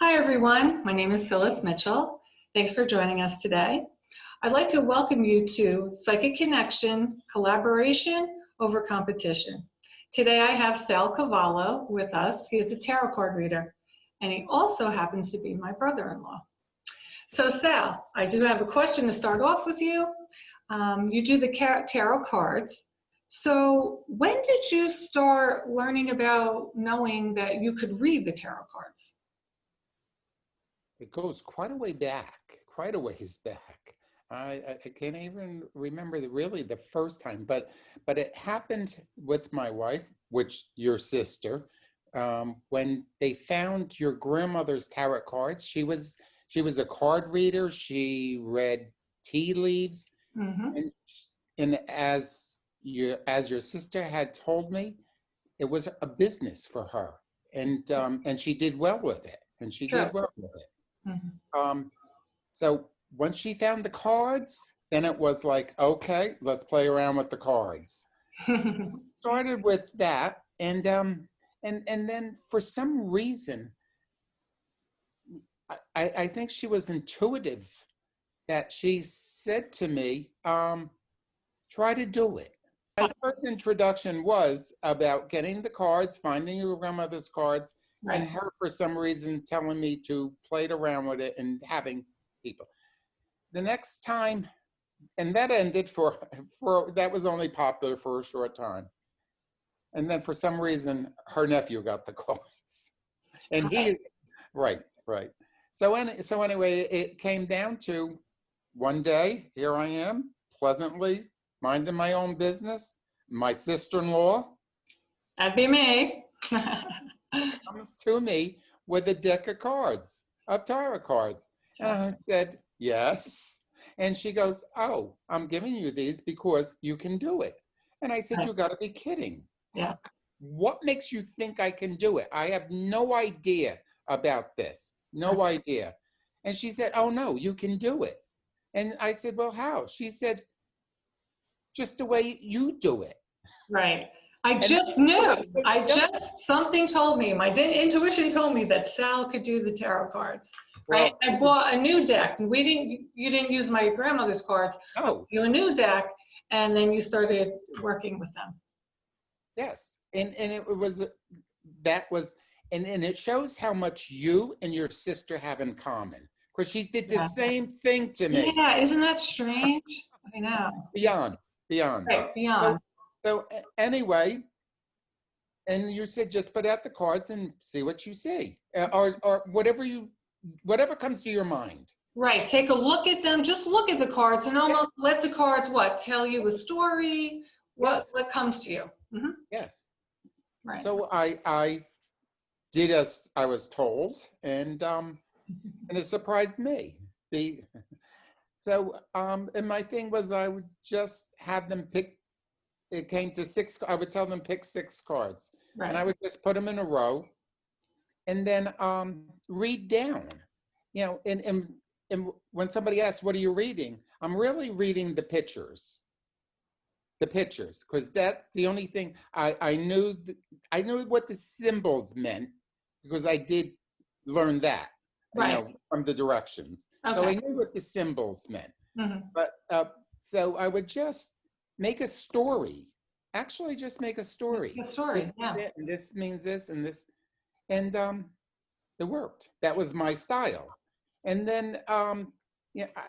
Hi, everyone. My name is Phyllis Mitchell. Thanks for joining us today. I'd like to welcome you to Psychic Connection Collaboration over Competition. Today I have Sal Cavallo with us. He is a tarot card reader, and he also happens to be my brother-in-law. So Sal, I do have a question to start off with you. You do the tarot cards. So when did you start learning about knowing that you could read the tarot cards? It goes quite a way back, quite a ways back. I can't even remember really the first time, but it happened with my wife, which your sister, when they found your grandmother's tarot cards. She was a card reader. She read tea leaves, Mm-hmm. and as your sister had told me, it was a business for her, and she did well with it, and she did Sure. well with it. Mm-hmm. So once she found the cards, then it was like, okay, let's play around with the cards. Started with that, and then for some reason, I think she was intuitive that she said to me, try to do it. My first introduction was about getting the cards, finding your grandmother's cards, and Right. her, for some reason, telling me to play around with it and having people. The next time, and that ended for that was only popular for a short time. And then for some reason, her nephew got the cards. And he is, right. So anyway, it came down to one day, here I am, pleasantly minding my own business. My sister-in-law That'd be me. comes to me with a deck of cards, of tarot cards. And I said, yes. And she goes, oh, I'm giving you these because you can do it. And I said, you got to be kidding. Yeah. What makes you think I can do it? I have no idea about this. No idea. And she said, oh, no, you can do it. And I said, well, how? She said, just the way you do it. Right. I just knew. Something told me, my intuition told me that Sal could do the tarot cards. Right. Well, I bought a new deck. You didn't use my grandmother's cards. no. You a new deck, and then you started working with them. Yes. And it was, that was, and it shows how much you and your sister have in common. Because she did the same thing to me. Yeah, isn't that strange? I know. Beyond. Right, beyond. So anyway, and you said just put out the cards and see what you see, or whatever comes to your mind. Right. Take a look at them. Just look at the cards and almost let the cards tell you a story. What comes to you? Mm-hmm. Yes. Right. So I did as I was told, and it surprised me. And my thing was I would just have them pick. It came to 6. I would tell them pick 6 cards, Right. and I would just put them in a row, and then read down. You know, and when somebody asks, "What are you reading?" I'm really reading the pictures. The pictures, because that's the only thing I knew. I knew what the symbols meant because I did learn that, Right. you know, from the directions. Okay. So I knew what the symbols meant. Mm-hmm. But so I would just make a story. Actually, just make a story. A story, yeah. And this means this and this, and it worked. That was my style. And then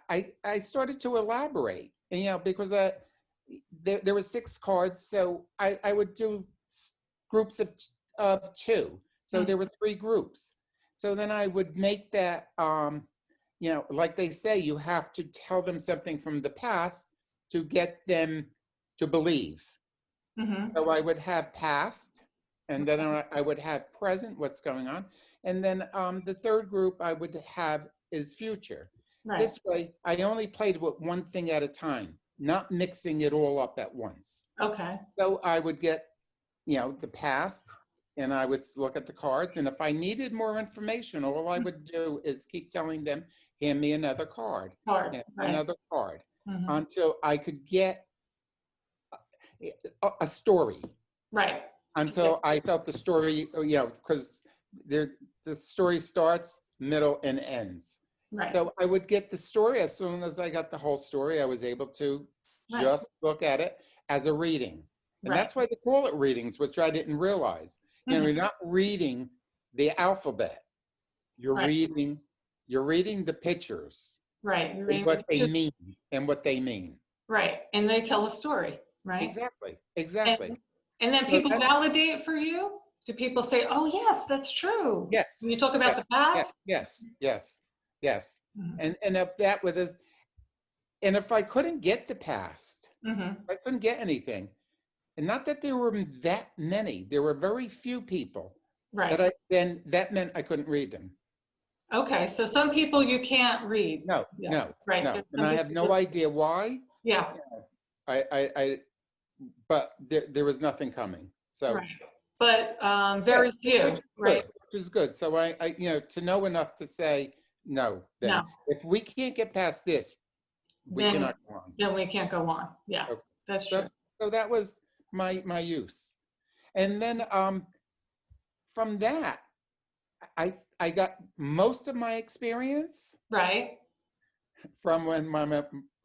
I started to elaborate, and because there were 6 cards, so I would do groups of 2. So there were 3 groups. So then I would make that, like they say, you have to tell them something from the past to get them to believe. Mm-hmm. So I would have past, and then I would have present, what's going on. And then the 3rd group I would have is future. Right. This way, I only played with one thing at a time, not mixing it all up at once. Okay. So I would get, the past, and I would look at the cards. And if I needed more information, all I would do is keep telling them, hand me another card. Right. Another card, Mm-hmm. until I could get a story. Right. Until I felt the story, because the story starts, middle, and ends. Right. So I would get the story. As soon as I got the whole story, I was able to Right. just look at it as a reading. And Right. that's why they call it readings, which I didn't realize. You know, Mhm. you're not reading the alphabet. You're Right. reading the pictures Right. You're and reading what the they pictures. mean and what they mean. Right. And they tell a story, right? Exactly. And, Exactly. and then So people that, validate it for you? Do people say, oh, yes, that's true? When yes, you talk about yes, the yes, past? yes, yes, yes. Mhm. And if that was, and if I couldn't get the past, Mhm. I couldn't get anything. And not that there were that many, there were very few people Right. then that meant I couldn't read them. Okay. So some people you can't read. No, Yeah. no, Right. no. There's And some I people have no just, idea why. yeah. I but there was nothing coming. So, Right. But yeah, very few, which is right? good, which is good. So you know, to know enough to say, no, then No. if we can't get past this, we Then cannot go on. then we can't go on. Yeah. Okay. That's So, true. so that was my use. And then from that, I got most of my experience Right. from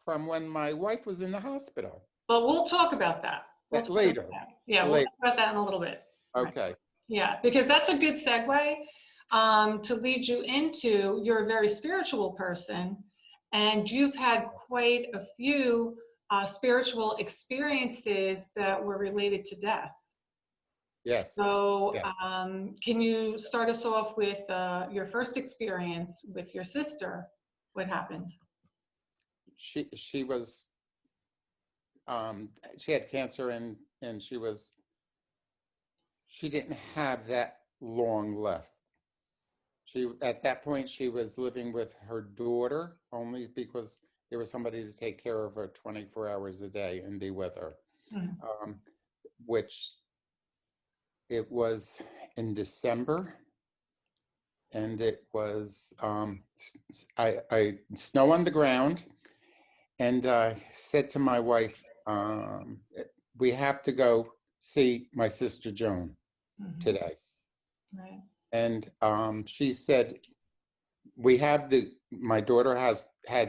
from when my wife was in the hospital. But we'll talk about that. We'll That talk about later, that. Yeah, we'll later. talk about that in a little bit. Right. Okay. Yeah, because that's a good segue to lead you into, you're a very spiritual person, and you've had quite a few spiritual experiences that were related to death. Yes. So, Yes. can you start us off with your first experience with your sister? What happened? She was she had cancer and she didn't have that long left. She at that point she was living with her daughter only because there was somebody to take care of her 24 hours a day and be with her. Mhm. Which it was in December, and it was I snow on the ground, and I said to my wife, "We have to go see my sister Joan Mhm. today." Right. And she said, "We have my daughter has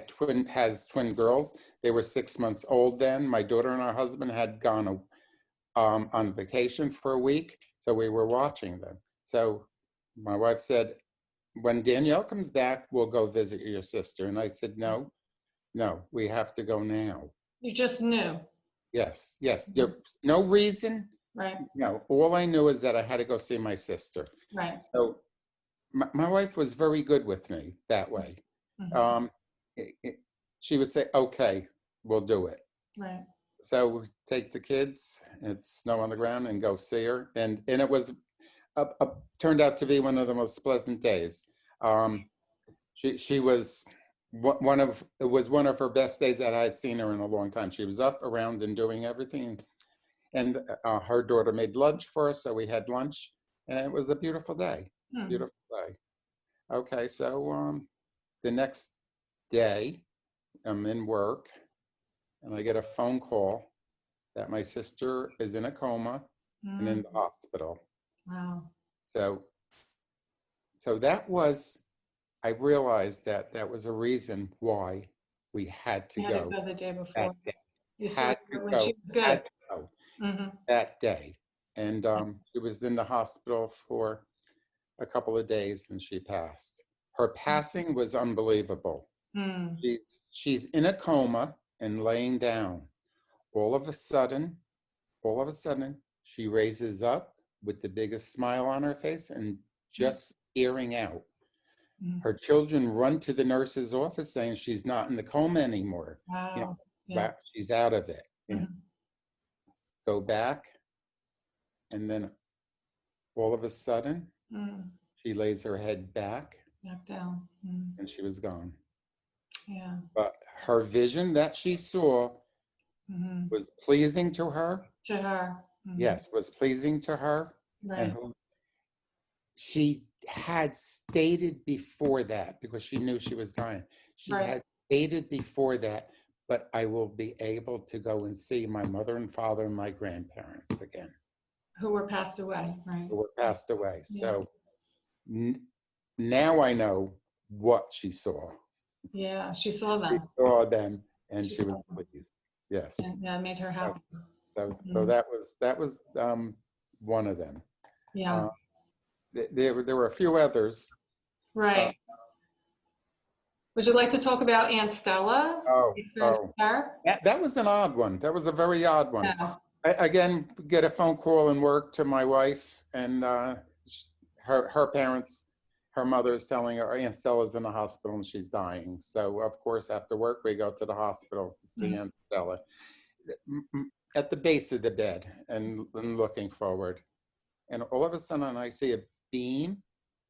twin girls. They were 6 months old then. My daughter and her husband had gone on vacation for a week, so we were watching them. So my wife said, when Danielle comes back, we'll go visit your sister." And I said, no, no, we have to go now. You just knew, Yes, yes. There's no reason. right? No, all I knew is that I had to go see my sister. Right. So my wife was very good with me that way. Mhm. She would say, okay, we'll do it. Right. So we take the kids, it's snow on the ground, and go see her. And it was turned out to be one of the most pleasant days. She was it was one of her best days that I had seen her in a long time. She was up around and doing everything. And her daughter made lunch for us, so we had lunch, and it was a beautiful day. Hmm. Beautiful day. Okay, so the next day, I'm in work, and I get a phone call that my sister is in a coma and in the hospital. Wow. So that was, I realized that that was a reason why we had to You had to go go the day before. that day. You saw Had to her when go, she was good. had to go Mhm. that day. And she was in the hospital for a couple of days and she passed. Her passing was unbelievable. Mm. She's in a coma and laying down. All of a sudden, she raises up with the biggest smile on her face and just staring out. Mm. Her children run to the nurse's office saying she's not in the coma anymore. You know, Wow. Yeah. she's out of it. And Mhm. go back, and then all of a sudden, Mm. she lays her head back Back down. Mm. and she was gone. Yeah. But her vision that she saw Mhm. was pleasing to her. To her. Mhm. Yes, was pleasing to her. And Right. she had stated before that, because she knew she was dying, she Right. had stated before that, but I will be able to go and see my mother and father and my grandparents again, Who were passed away. Right. who were passed away. Yeah. So now I know what she saw. Yeah, she saw She them. saw them, and She she was saw them. pleased. Yes. And yeah, it made her So, happy. so Mhm. that was one of them. Yeah, Uh, there were a few others. Uh, right. Would you like to talk about Aunt Stella? oh, Experience oh, with her? that was an odd one. That was a very odd one. Yeah. I again get a phone call in work to my wife, and her parents, her mother is telling her Aunt Stella's in the hospital and she's dying. So of course after work we go to the hospital to see Mhm. Aunt Stella at the base of the bed and looking forward. And all of a sudden I see a beam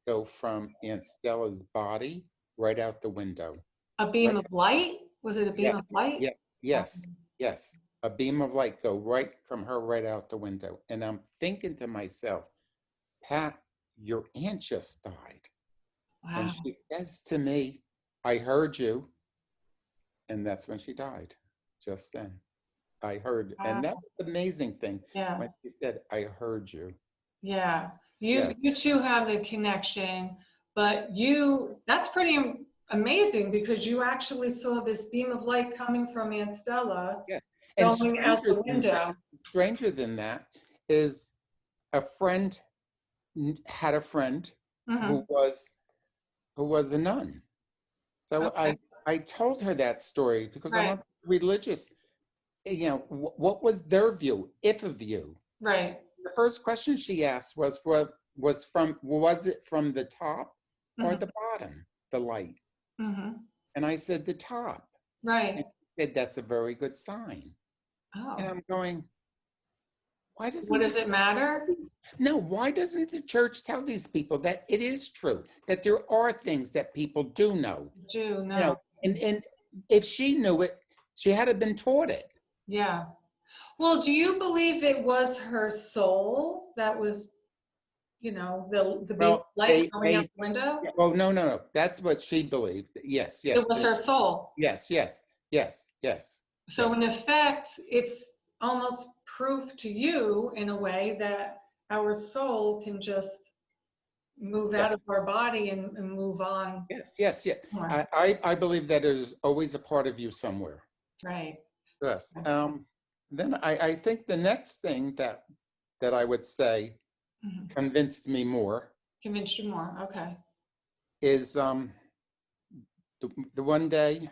go from Aunt Stella's body right out the window. A beam Right. of light? Was it a beam Yes. of light? Yeah. Yes. Yes. A beam of light go right from her right out the window. And I'm thinking to myself, Pat, your aunt just died. And Wow. she says to me, I heard you. And that's when she died. Just then. I heard. And that Wow. was the amazing thing Yeah. when she said, I heard you. Yeah. Yeah. You two have the connection, but that's pretty amazing because you actually saw this beam of light coming from Aunt Stella Yeah. And going out the window. stranger than that is a friend had a friend Hmm. who was a nun. So Okay. I told her that story because I'm Right. not religious. What was their view, if a view? Right. The first question she asked was it from the top or Hmm. the bottom, the light? Hmm. And I said the top. And Right. she said that's a very good sign. And Oh. I'm going, why What doesn't the does it matter? no, why doesn't the church tell these people that it is true, that there are things that people do know? Jew, You know, no. and if she knew it, she had to been taught it. Yeah. Well, do you believe it was her soul that was, the beam of Well, light coming out the window? well, no. That's what she believed. Yes, It yes, was her soul. yes, yes, yes, yes, So yes, in effect, it's almost proof to you in a way that our soul can just move out yes, of our body and move on. yes, yes, yes. More. I believe that is always a part of you somewhere. Right. Yes. Then I think the next thing that I would say Mhm. convinced me more Convinced you more. Okay. is the one day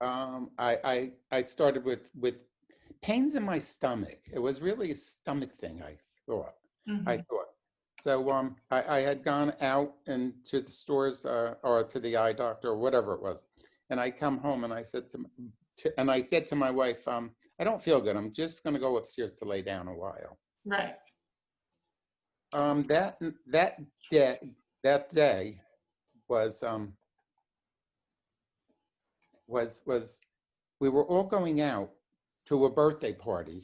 I started with pains in my stomach. It was really a stomach thing, I thought. I Hmm. thought. So I had gone out into the stores or to the eye doctor or whatever it was, and I come home and I said to my wife, I don't feel good. I'm just going to go upstairs to lay down a while. Right. That day that day was was we were all going out to a birthday party.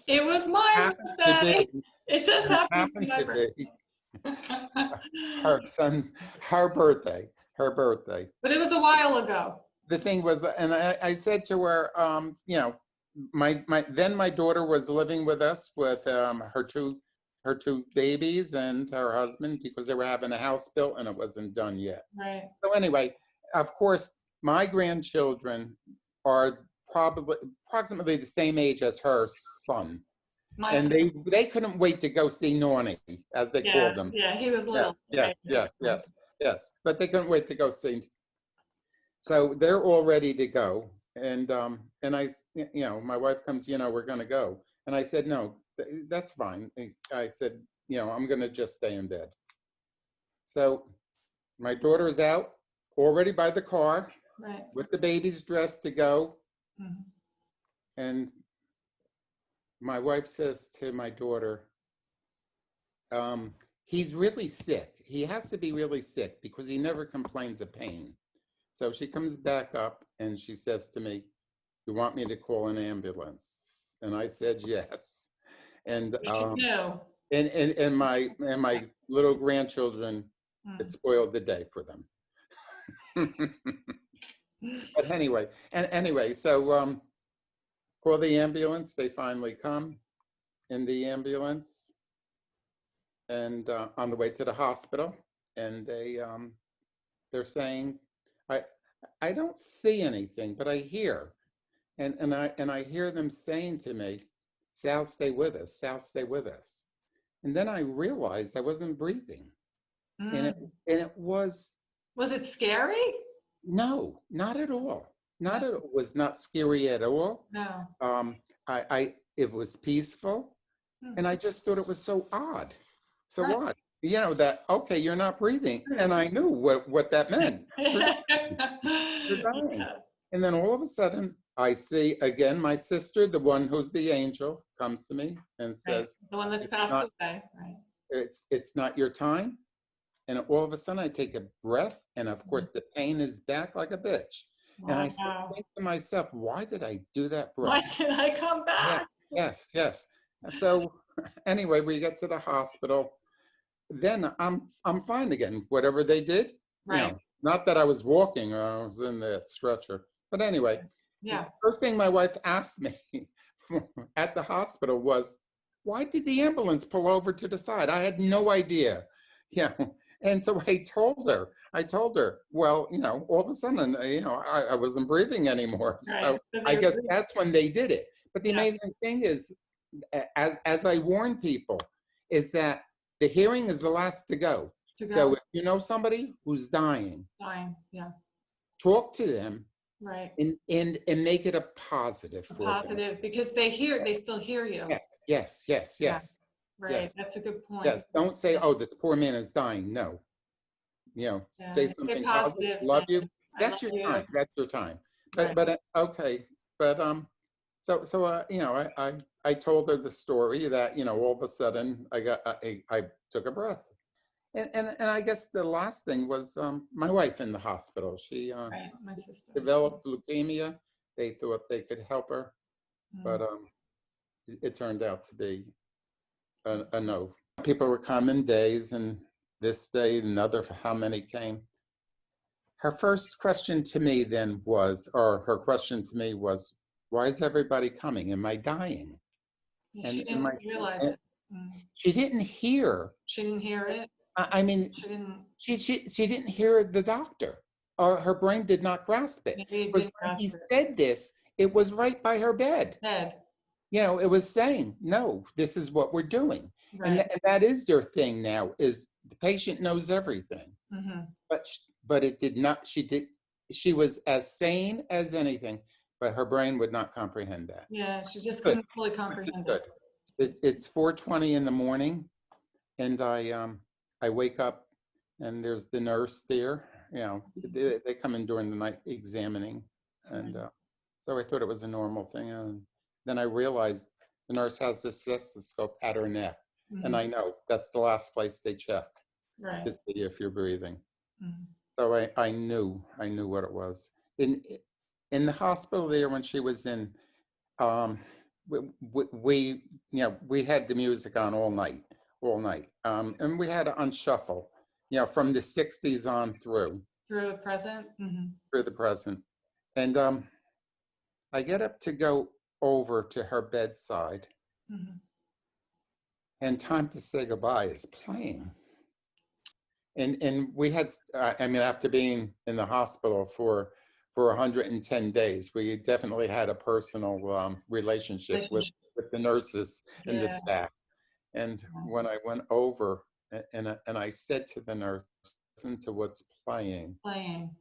It was my Happened to birthday. be It just happened to be happened my to birthday. be her son, her birthday, her birthday. But it was a while ago. The thing was, and I said to her, my daughter was living with us with her two babies and her husband because they were having a house built and it wasn't done yet. Right. So anyway, of course, my grandchildren are probably approximately the same age as her son. My And son. they couldn't wait to go see Nornie, as they Yeah. called him. Yeah. He was Yes, little. yes, Right. yes, yes, yes. But they couldn't wait to go see. So they're all ready to go. And my wife comes, we're going to go. And I said, no, that's fine. I said, I'm going to just stay in bed. So my daughter is out already by the car Right. with the babies dressed to go. Mhm. And my wife says to my daughter, he's really sick. He has to be really sick because he never complains of pain. So she comes back up and she says to me, you want me to call an ambulance? And I said, yes. And You knew. my little grandchildren, it Mm. spoiled the day for them. But anyway, so call the ambulance. They finally come in the ambulance. and on the way to the hospital, and they're saying, I I don't see anything, but I hear, and I hear them saying to me, "Sal, stay with us. Sal, stay with us." And then I realized I wasn't breathing, and it Mm. and it was Was it scary? no, not at all. No. Not at all. It was not scary at all. No. Um, it was peaceful, Hmm. and I just thought it was so odd. So Right. odd, that okay, you're not breathing, and I knew what that meant. You're You're dying. Yeah. And then all of a sudden, I see again my sister, the one who's the angel, comes to me and Right. says, The one that's "It's passed not, away. Right. it's not your time." And all of a sudden, I take a breath, and of Mhm. course, the pain is back like a bitch. And I still Wow. think to myself, why did I do that Why breath? did I come Yeah, back? yes, yes. So anyway, we get to the hospital. Then I'm fine again. Whatever they did, Right. not that I was walking or I was in the stretcher. But anyway, the Yeah. first thing my wife asked me at the hospital was, why did the ambulance pull over to the side? I had no idea. Yeah. And so I told her, well, all of a sudden, I wasn't breathing anymore. Right. So So I they guess were, that's when they did it. But the yeah, amazing thing is, as I warn people, is that the hearing is the last to go. to So go. if you know somebody who's dying, Fine. Yeah. talk to them Right. and make it a positive A for them. positive because they still hear you. Yes, yes, yes, Yeah. yes, Right. yes, That's a good point. yes. Don't say, Yeah. "Oh, this poor man is dying." No, say Yeah. Stay something positive. positive. Love Say, you. I love That's your you. time. That's your time. But Right. okay. But I told her the story that all of a sudden I took a breath. And I guess the last thing was my wife in the hospital. She Right. My sister. developed leukemia. They thought they could help her, Mm. but it turned out to be a no. People were coming days, and this day, another, for how many came. Her first question to me then was, or her question to me was, why is everybody coming? Am I dying? Yeah, she And my didn't realize and it. Mm. she didn't hear. She didn't hear it. I mean, She didn't. she didn't hear the doctor, or her brain did not grasp it. Maybe it Because didn't when he grasp it. said this, it was right by her bed. Head. It was saying, no, this is what we're doing. And, Right. and that is their thing now, is the patient knows everything. Hmm. But it did not, she was as sane as anything, but her brain would not comprehend that. Yeah. She just Good, couldn't fully which is comprehend it. good. It's 4:20 in the morning, and I wake up, and there's the nurse there. They come in during the night examining, and so I thought it was a normal thing. And then I realized the nurse has this stethoscope at her neck, and Mhm. I know that's the last place they check Right. to see if you're breathing. Mhm. So I knew what it was. In the hospital there, when she was in, um, we had the music on all night, and we had to unshuffle, from the 60s on Through a present. Hmm. through the present. And I get up to go over to her bedside, Hmm. and Time to Say Goodbye is playing. And we had, I mean, after being in the hospital for 110 days, we definitely had a personal relationship with Relationship. the nurses and the Yeah. staff. And when I went over, and I said to the nurse, listen to what's playing, Playing.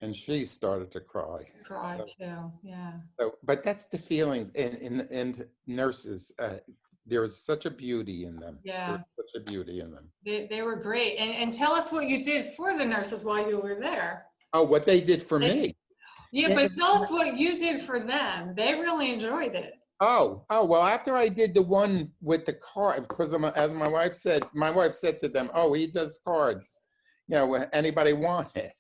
and she started to cry. Cry too. Yeah. But that's the feeling in nurses. There is such a beauty in them. Yeah. There's such a beauty in them. They were great. And tell us what you did for the nurses while you were there. Oh, what they did for me. Yeah, but tell us what you did for them. They really enjoyed it. Oh, well, after I did the one with the card, because as my wife said to them, oh, he does cards. Anybody want it?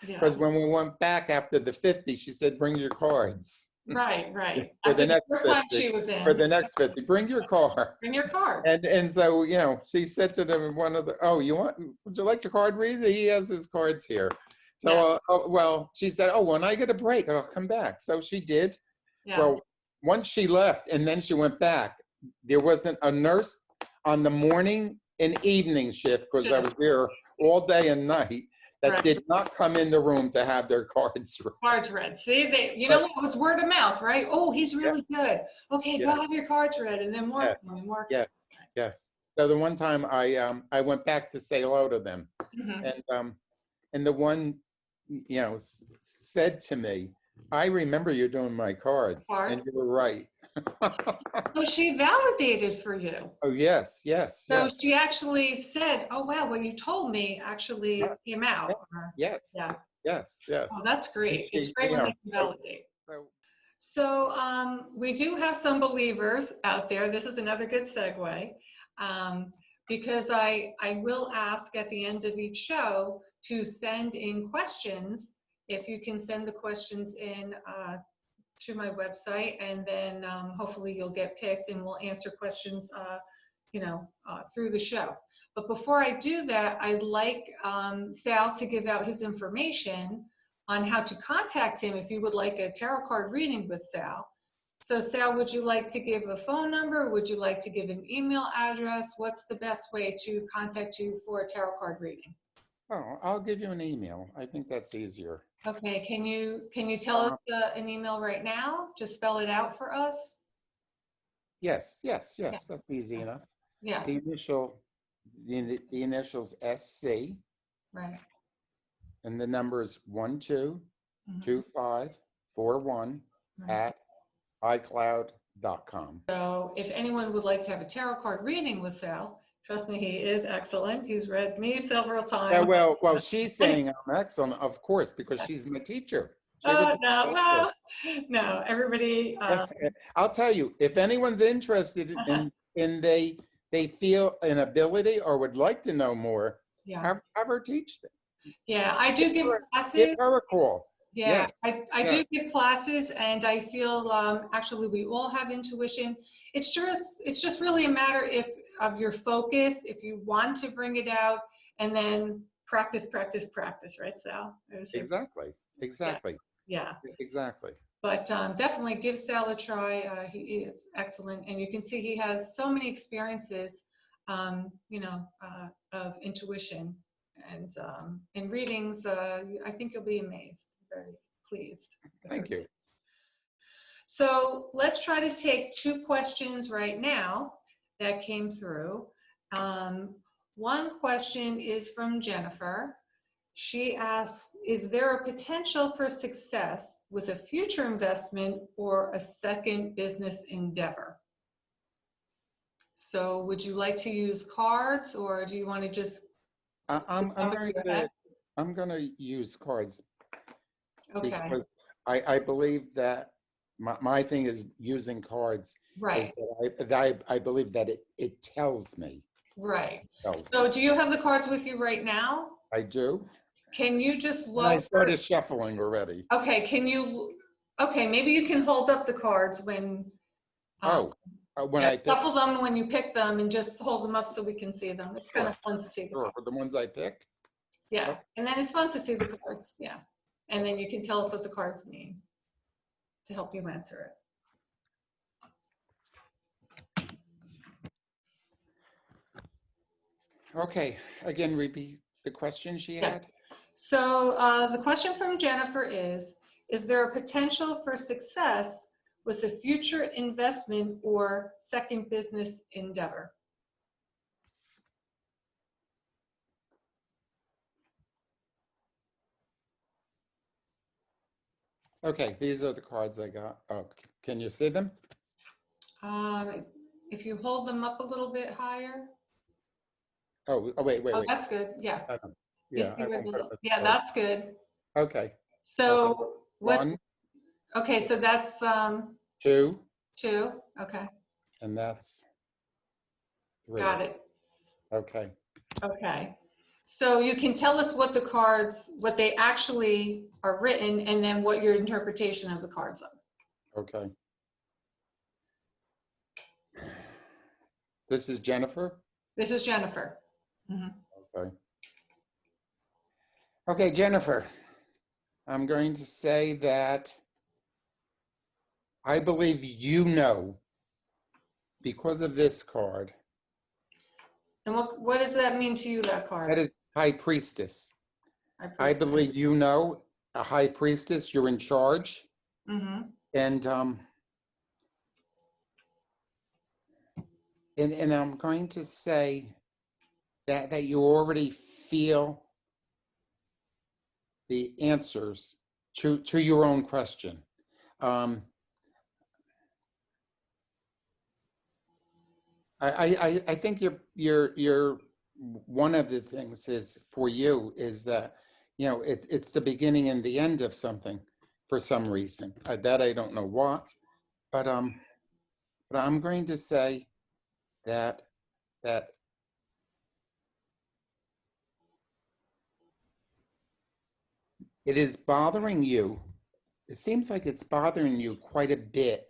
Yeah. Because when we went back after the 50, she said, bring your cards. Right. For After the the next first time 50, she was in. for the next 50, bring your cards. Bring your cards. And so, she said to them, would you like your card reader? He has his cards here. So, well, she said, oh, when I get a break, I'll come back. So she did. Yeah. Well, once she left and then she went back, there wasn't a nurse on the morning an evening shift because I Shift. was there all day and night that Right. did not come in the room to have their cards read. Cards read. See, you know what? It was word of mouth, right? Oh, he's Yeah, really good. Okay, go yeah, have your cards read, and then more yes, come and more. yes, yes. So the one time I went back to say hello to them, Mhm. and the one said to me, "I remember you doing my cards, Card. and you were right." So she validated for you. Oh yes, yes, So yes. she actually said, "Oh wow, what you told me actually Yes, came out." yes, yes, Yeah. yes, yes. Oh, that's And great. It's she, great when they can so, validate. so So we do have some believers out there. This is another good segue, because I will ask at the end of each show to send in questions. If you can send the questions in to my website, and then hopefully you'll get picked, and we'll answer questions, through the show. But before I do that, I'd like Sal to give out his information on how to contact him if you would like a tarot card reading with Sal. So Sal, would you like to give a phone number? Would you like to give an email address? What's the best way to contact you for a tarot card reading? oh, I'll give you an email. I think that's easier. Okay, can you tell us an email right now? Just spell it out for us. Yes, yes, Yeah. yes. That's easy enough. Yeah, The initials SC, right. and the number is Mhm. 122541 Right. at iCloud.com. So if anyone would like to have a tarot card reading with Sal, trust me, he is excellent. He's read me several Yeah, times. well, she's saying I'm excellent, of course, because she's my teacher. She was No, my well, no, everybody, teacher. I'll tell you, if anyone's interested in they feel an ability or would like to know more, yeah, have her teach them. yeah, I do give Give classes. her a call. Yeah, Yes, I yes, do give classes, and I feel actually we all have intuition. It's just really a matter of your focus, if you want to bring it out, and then practice, practice, practice, right, Sal? I would say, exactly, yeah, exactly, yeah. exactly. But definitely give Sal a try. He is excellent, and you can see he has so many experiences, of intuition and in readings. I think you'll be amazed, very pleased with her Thank you. readings. So let's try to take two questions right now that came through. One question is from Jennifer. She asks, is there a potential for success with a future investment or a second business endeavor? So would you like to use cards, or do you want to just I'm top of going your to head? use cards Okay, because I believe that my thing is using cards is right, that I believe that it tells me. right. Tells me. So do you have the cards with you right now? I do. Can you just And I look started shuffling already. okay, okay, maybe you can hold up the cards when, um, Oh, when yeah, I pick, shuffle them when you pick them, and just hold them up so we can see them. It's kind sure, of fun to see the sure, cards. for the ones I pick. Yeah, Okay. and then it's fun to see the cards, yeah. And then you can tell us what the cards mean to help you answer it. Okay, again, repeat the question she had. Yes. So the question from Jennifer is there a potential for success with a future investment or second business endeavor? Okay, these are the cards I got. Oh, can you see them? Um, if you hold them up a little bit higher. Oh, wait. Oh, that's good. Yeah. You Yeah, see I where won't put up yeah, a, that's good. okay. So what, One, okay, so that's two, two. Okay, and that's three. got it. Okay. Okay. So you can tell us what the cards, what they actually are written, and then what your interpretation of the cards are. Okay. This is Jennifer. This is Jennifer. Mhm. Okay. Okay, Jennifer. I'm going to say that I believe you know, because of this card, And what does that mean to you, that card? That is high priestess. I I believe you know a high priestess, you're in charge. Mm-hmm. And I'm going to say that you already feel the answers to your own question. I think you're one of the things is for you is that, you know, it's the beginning and the end of something for some reason. That I don't know what, but I'm going to say that it is bothering you. It seems like it's bothering you quite a bit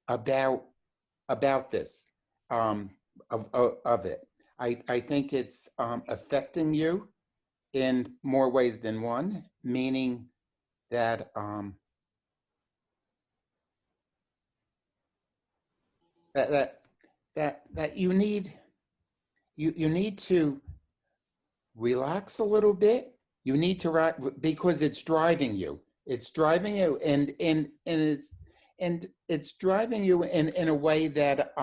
about this, of it. I think it's affecting you in more ways than one, meaning that that you need to relax a little bit. You need to because it's driving you. It's driving you, and it's driving you in a way that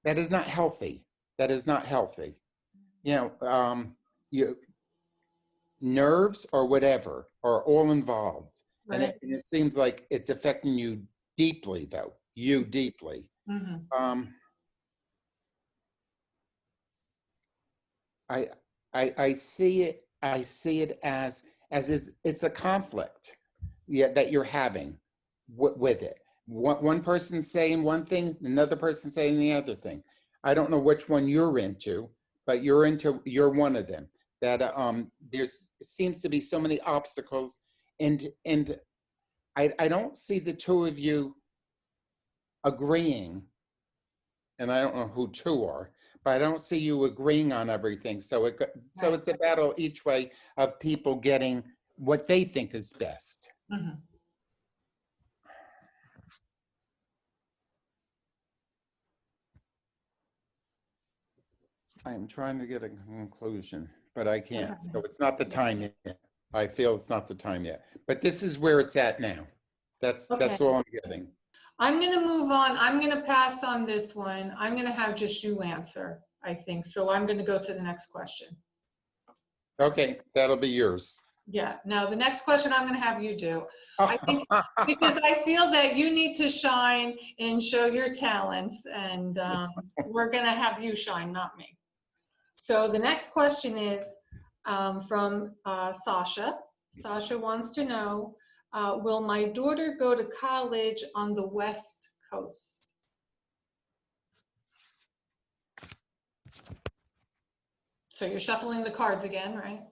that is not healthy. That is not healthy. You know, you nerves or whatever are all involved, Right. and it seems like it's affecting you deeply, though. You deeply. Mm-hmm. I see it. I see it as it's a conflict, yeah, that you're having with it. One person saying one thing, another person saying the other thing. I don't know which one you're into, but you're one of them. That there's it seems to be so many obstacles, and I don't see the two of you agreeing, and I don't know who two are, but I don't see you agreeing on everything. So it's a battle each way of people getting what they think is best. Mm-hmm. I'm trying to get a conclusion, but I can't. Okay. So it's not the time yet. I feel it's not the time yet. But this is where it's at now. That's all I'm getting. I'm going to move on. I'm going to pass on this one. I'm going to have just you answer, I think. So I'm going to go to the next question. Okay, that'll be yours. Yeah. Now, the next question I'm going to have you do. I think because I feel that you need to shine and show your talents, and we're going to have you shine, not me. So the next question is from Sasha. Sasha wants to know, will my daughter go to college on the West Coast? So you're shuffling the cards again, right?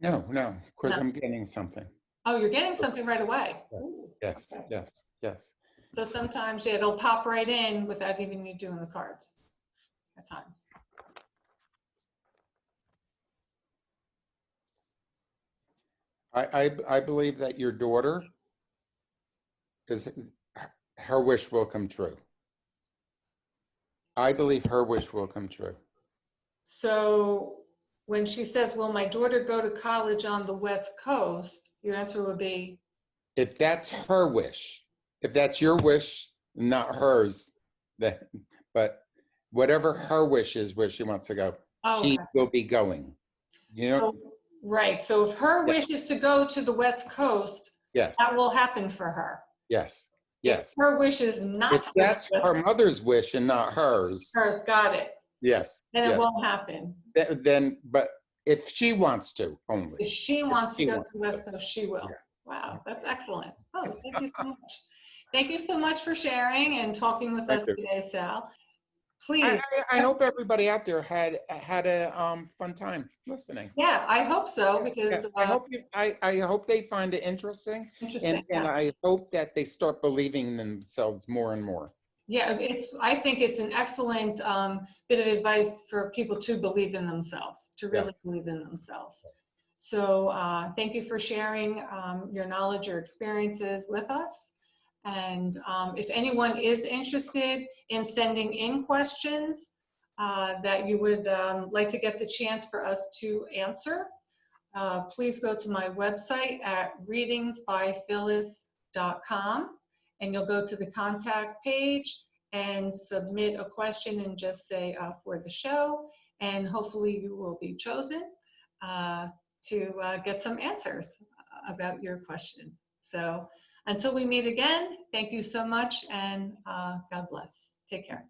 No, because No. I'm getting something. Oh, you're getting something right away. Yes, Ooh, yes, okay. yes, yes. So sometimes, yeah, it'll pop right in without even you doing the cards at times. I believe that your daughter is her wish will come true. I believe her wish will come true. So when she says, will my daughter go to college on the West Coast? Your answer would be? If that's her wish, if that's your wish, not hers, but whatever her wish is where she wants to go, she will be going. You know? So, right. So if her wish is to go to the West Coast, yes, that will happen for her. yes, yes. If her wish is not if that's her mother's wish and not hers, got it. Yes. Then yes. it won't happen. Then, but if she wants to only. If she wants to go to the West Coast, she will. Yeah. Wow, that's excellent. Oh, thank you so much. Thank you so much for sharing and talking with us today, Sal. Please. I hope everybody out there had a fun time listening. Yeah, I hope so, because yes, I hope they find it interesting. Interesting. And I hope that they start believing in themselves more and more. Yeah, I think it's an excellent bit of advice for people to believe in themselves, to really believe in themselves. So thank you for sharing your knowledge, your experiences with us. And if anyone is interested in sending in questions, that you would like to get the chance for us to answer, please go to my website at readingsbyphyllis.com, and you'll go to the contact page and submit a question and just say for the show, and hopefully you will be chosen to get some answers about your question. So until we meet again, thank you so much, and God bless. Take care.